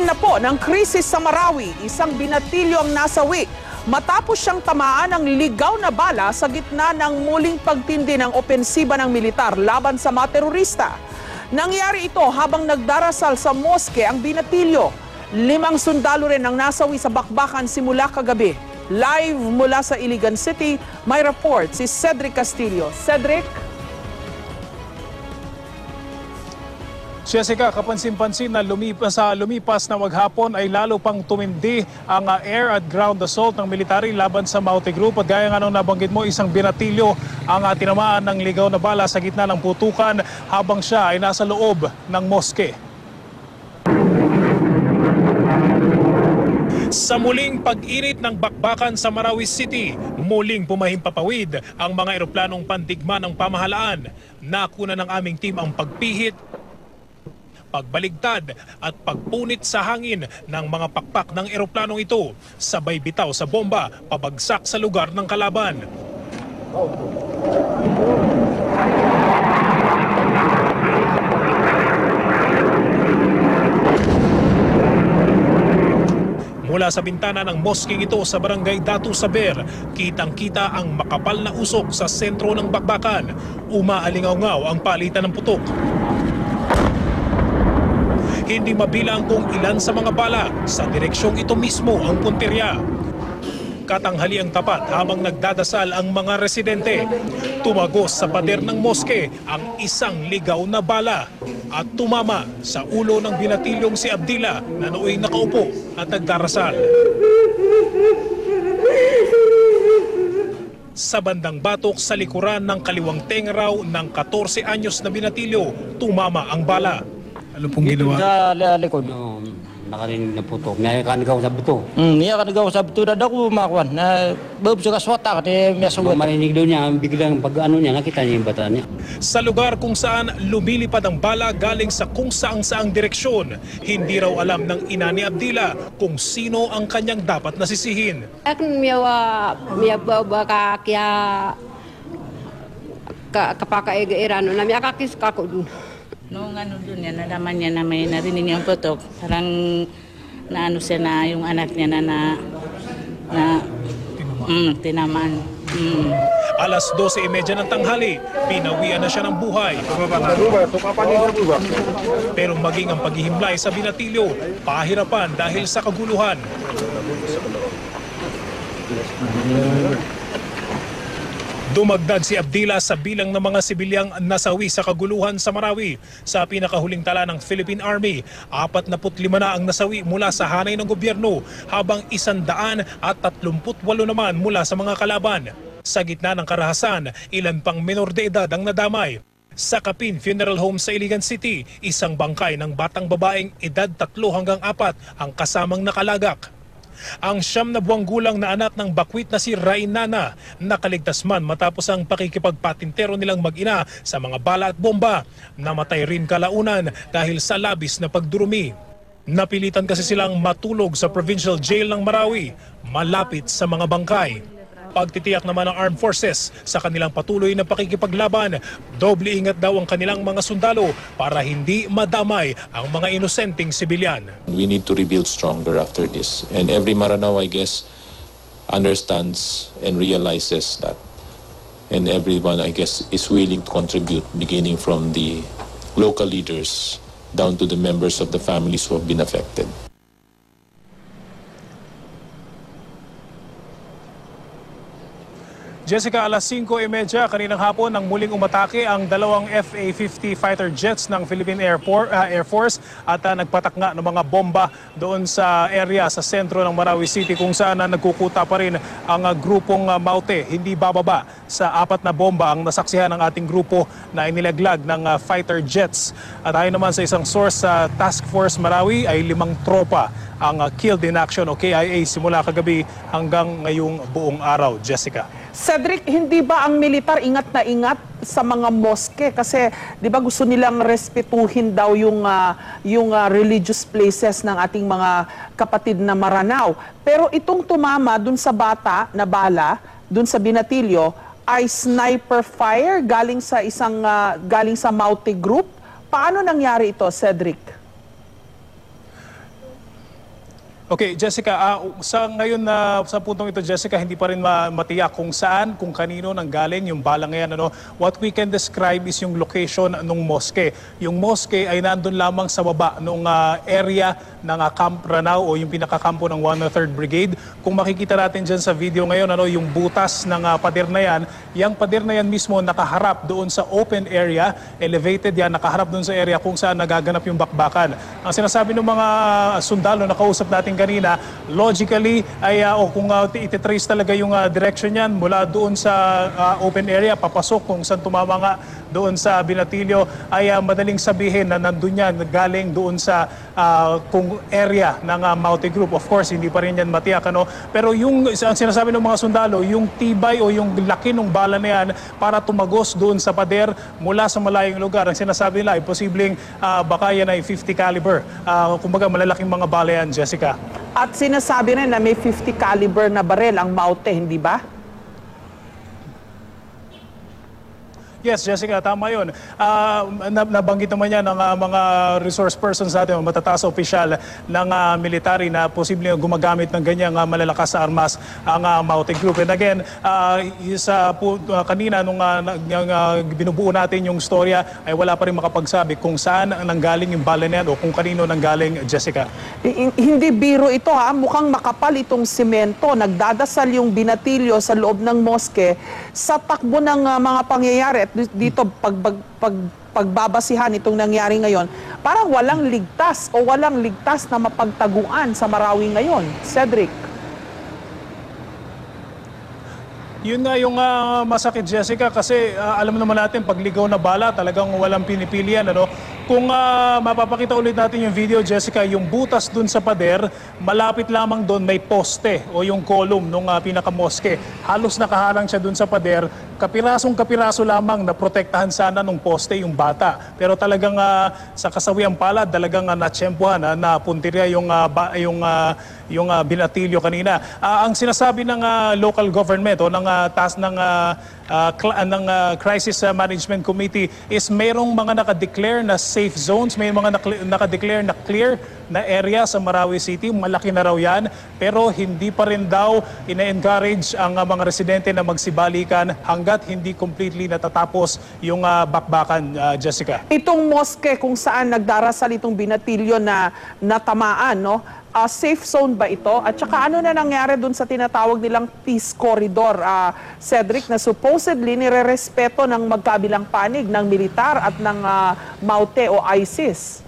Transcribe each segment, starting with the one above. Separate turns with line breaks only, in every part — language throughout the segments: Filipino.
Bituin na po ng krisis sa Marawi, isang binatilyo ang nasawi matapos siyang tamaan ng ligaw na bala sa gitna ng muling pagtindi ng opensiba ng militar laban sa mga terorista. Nangyari ito habang nagdarasal sa moske ang binatilyo. 5 sundalo rin ang nasawi sa bakbakan simula kagabi. Live mula sa Iligan City, may report si Cedric Castillo. Cedric?
Jessica, kapansin-pansin na lumipas na maghapon ay lalo pang tumindi ang air at ground assault ng military laban sa Maute Group. At gaya nga nung nabanggit mo, isang binatilyo ang tinamaan ng ligaw na bala sa gitna ng putukan habang siya ay nasa loob ng moske. Sa muling pag-init ng bakbakan sa Marawi City, muling pumahimpapawid ang mga eroplanong pandigma ng pamahalaan. Nakuna ng aming team ang pagpihit, pagbaligtad at pagpunit sa hangin ng mga pakpak ng eroplanong ito, sabay bitaw sa bomba pabagsak sa lugar ng kalaban. Mula sa bintana ng mosking ito sa barangay Datu Saber, kitang-kita ang makapal na usok sa sentro ng bakbakan. Umaalingaw-ngaw ang palitan ng putok. Hindi mabilang kung ilan sa mga bala sa direksyong ito mismo ang punterya. Katanghali ang tapat habang nagdadasal ang mga residente. Tumagos sa pader ng moske ang isang ligaw na bala at tumama sa ulo ng binatilyong si Abdila na nooy nakaupo at nagdarasal. Sa bandang batok sa likuran ng kaliwang tenga raw ng 14 anyos na binatilyo, tumama ang bala.
Ano pong ginawa?
Sa likod, nakarinig na putok. May kanagaw sa buto.
Niya kanagaw sa buto na daw kumakuan. Na bab sa kaswata kasi may sugat.
Marinig daw niya, biglang pag ano niya, nakita niya yung bata niya.
Sa lugar kung saan lumilipad ang bala galing sa kung saang direksyon, hindi raw alam ng ina ni Abdila kung sino ang kanyang dapat nasisihin.
Akin miya baka kaya kapakairano na miya kakis kako dun.
Noong ano dun yan, nalaman niya na may narinig niyang putok. Parang naano siya na yung anak niya tinamaan.
Alas 12:30 ng tanghali, pinawian na siya ng buhay. Pero maging ang paghihimlay sa binatilyo, pahirapan dahil sa kaguluhan. Dumagdag si Abdila sa bilang ng mga sibilyang nasawi sa kaguluhan sa Marawi. Sa pinakahuling tala ng Philippine Army, 45 na ang nasawi mula sa hanay ng gobyerno, habang 138 naman mula sa mga kalaban. Sa gitna ng karahasan, ilan pang menor de edad ang nadamay. Sa Kapin Funeral Home sa Iligan City, isang bangkay ng batang babaeng edad 3 hanggang 4 ang kasamang nakalagak. Ang 9 na buwang gulang na anak ng bakwit na si Rainana nakaligtas man matapos ang pakikipagpatintero nilang mag-ina sa mga bala at bomba. Namatay rin kalaunan dahil sa labis na pagdurumi. Napilitan kasi silang matulog sa Provincial Jail ng Marawi, malapit sa mga bangkay. Pagtitiyak naman ng Armed Forces sa kanilang patuloy na pakikipaglaban, doble ingat daw ang kanilang mga sundalo para hindi madamay ang mga inosenteng sibilyan.
We need to rebuild stronger after this. And every Maranao, I guess, understands and realizes that. And everyone, I guess, is willing to contribute, beginning from the local leaders down to the members of the families who have been affected.
Jessica, alas 5:30 kaninang hapon nang muling umatake ang dalawang FA-50 fighter jets ng Philippine Air Force at nagpatak nga ng mga bomba doon sa area sa sentro ng Marawi City kung saan nagkukuta pa rin ang grupong Maute. Hindi bababa sa 4 na bomba ang nasaksihan ng ating grupo na inilaglag ng fighter jets. At ayon naman sa isang source sa Task Force Marawi ay 5 tropa ang killed in action o KIA simula kagabi hanggang ngayong buong araw. Jessica.
Cedric, hindi ba ang militar ingat na ingat sa mga moske? Kasi di ba gusto nilang respetuhin daw yung religious places ng ating mga kapatid na Maranao. Pero itong tumama dun sa bata na bala, dun sa binatilyo, ay sniper fire galing sa Maute Group. Paano nangyari ito, Cedric?
Okay, Jessica, sa ngayon sa puntong ito, Jessica, hindi pa rin matiyak kung saan, kung kanino nanggaling yung bala ngayon. Ano? What we can describe is yung location ng mosque. Yung mosque ay nandun lamang sa baba ng area ng Camp Ranao o yung pinakakampo ng 103rd Brigade. Kung makikita natin dyan sa video ngayon, ano, yung butas ng pader na yan, yung pader na yan mismo nakaharap doon sa open area, elevated yan, nakaharap doon sa area kung saan nagaganap yung bakbakan. Ang sinasabi ng mga sundalo na kausap natin kanina, logically ay kung ititrace talaga yung direction niyan mula doon sa open area, papasok kung saan tumama nga doon sa Binatilyo, ay madaling sabihin na nandun yan, galing doon sa kung area ng Maute Group. Of course, hindi pa rin yan matiyak. Ano? Pero yung ang sinasabi ng mga sundalo, yung tibay o yung laki ng bala na yan para tumagos doon sa pader mula sa malayong lugar. Ang sinasabi nila ay posibleng baka yan ay 50 caliber. Kumbaga malalaking mga bala yan, Jessica.
At sinasabi rin na may 50 caliber na barel ang Maute, hindi ba?
Yes, Jessica, tama yun. Nabanggit naman yan ng mga resource persons natin, matataas opisyal ng military na posibleng gumagamit ng ganyang malalakas na armas ang Maute Group. And again, kanina nung binubuo natin yung storya ay wala pa rin makapagsabi kung saan nanggaling yung bala na yan o kung kanino nanggaling, Jessica.
Hindi biro ito ha, mukhang makapal itong simento. Nagdadasal yung Binatilyo sa loob ng mosque sa takbo ng mga pangyayari. At dito pagbabasihan itong nangyari ngayon, parang walang ligtas o walang ligtas na mapagtaguan sa Marawi ngayon. Cedric.
Yun nga yung masakit, Jessica, kasi alam naman natin, pagligaw na bala, talagang walang pinipilian. Ano? Kung mapapakita ulit natin yung video, Jessica, yung butas dun sa pader, malapit lamang dun may poste o yung column ng pinaka-mosque. Halos nakaharang siya dun sa pader, kapiraso lamang na protektahan sana nung poste yung bata. Pero talagang sa kasawiang palad, talagang natsyempohan na puntirya yung Binatilyo kanina. Ang sinasabi ng local government o ng task ng Crisis Management Committee is mayroong mga nakadeclare na safe zones, may mga nakadeclare na clear na area sa Marawi City, malaki na raw yan, pero hindi pa rin daw ina-encourage ang mga residente na magsibalikan hanggat hindi completely natatapos yung bakbakan, Jessica.
Itong mosque kung saan nagdarasal itong Binatilyo na natamaan, no? Safe zone ba ito? At saka ano na nangyari dun sa tinatawag nilang peace corridor, Cedric, na supposedly nire-respeto ng magkabilang panig ng militar at ng Maute o ISIS?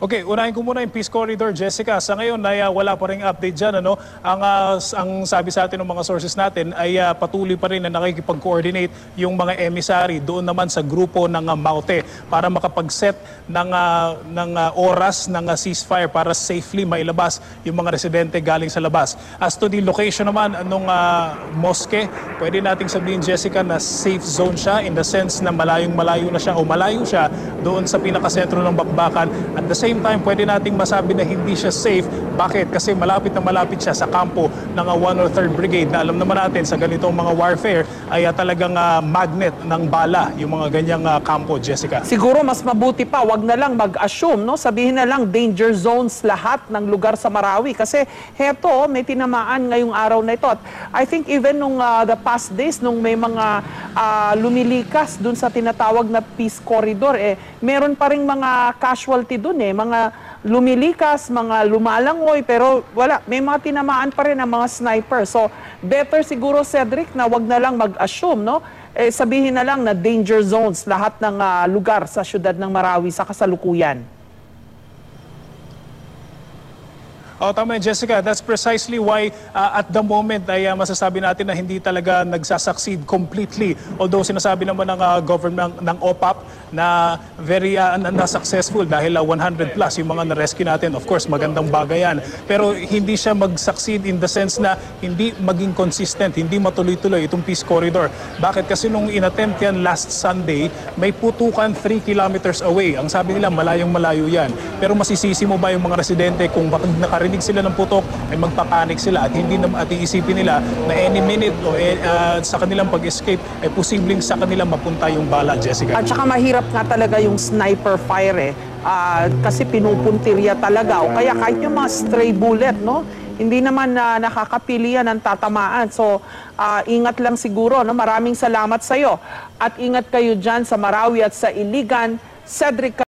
Okay, unahin ko muna yung Peace Corridor, Jessica. Sa ngayon ay wala pa ring update dyan. Ano? Ang sabi sa atin ng mga sources natin ay patuloy pa rin na nakikipag-coordinate yung mga emissary doon naman sa grupo ng Maute para makapag-set ng oras ng ceasefire para safely mailabas yung mga residente galing sa labas. As to the location naman ng mosque, pwede nating sabihin, Jessica, na safe zone siya in the sense na malayong-malayo na siya o malayo siya doon sa pinakasentro ng bakbakan. At the same time, pwede nating masabi na hindi siya safe. Bakit? Kasi malapit na malapit siya sa kampo ng 103rd Brigade na alam naman natin sa ganitong mga warfare ay talagang magnet ng bala yung mga ganyang kampo, Jessica.
Siguro mas mabuti pa, wag na lang mag-assume, no? Sabihin na lang danger zones lahat ng lugar sa Marawi kasi heto, may tinamaan ngayong araw na ito. At I think even nung the past days, nung may mga lumilikas dun sa tinatawag na peace corridor, meron pa ring mga casualty dun mga lumilikas, mga lumalangoy, pero wala, may mga tinamaan pa rin ng mga sniper. So, better siguro, Cedric, na wag na lang mag-assume, no? Sabihin na lang na danger zones lahat ng lugar sa syudad ng Marawi sa kasalukuyan.
Tama yun, Jessica. That's precisely why at the moment ay masasabi natin na hindi talaga nagsasucceed completely. Although sinasabi naman ng government ng OPAP na very successful dahil 100 plus yung mga na-rescue natin. Of course, magandang bagay yan. Pero hindi siya mag-succeed in the sense na hindi maging consistent, hindi matuloy-tuloy itong peace corridor. Bakit? Kasi nung inattempt yan last Sunday, may putukan 3 kilometers away. Ang sabi nila, malayong-malayo yan. Pero masisisi mo ba yung mga residente kung bakit nakarinig sila ng putok ay magpapanik sila at hindi at iisipin nila na any minute o sa kanilang pag-escape ay posibleng sa kanila mapunta yung bala, Jessica.
At saka mahirap nga talaga yung sniper fire kasi pinupuntirya talaga. O kaya kahit yung mga stray bullet, no? Hindi naman nakakapili yan ng tatamaan. So, ingat lang siguro. No? Maraming salamat sa iyo. At ingat kayo dyan sa Marawi at sa Iligan. Cedric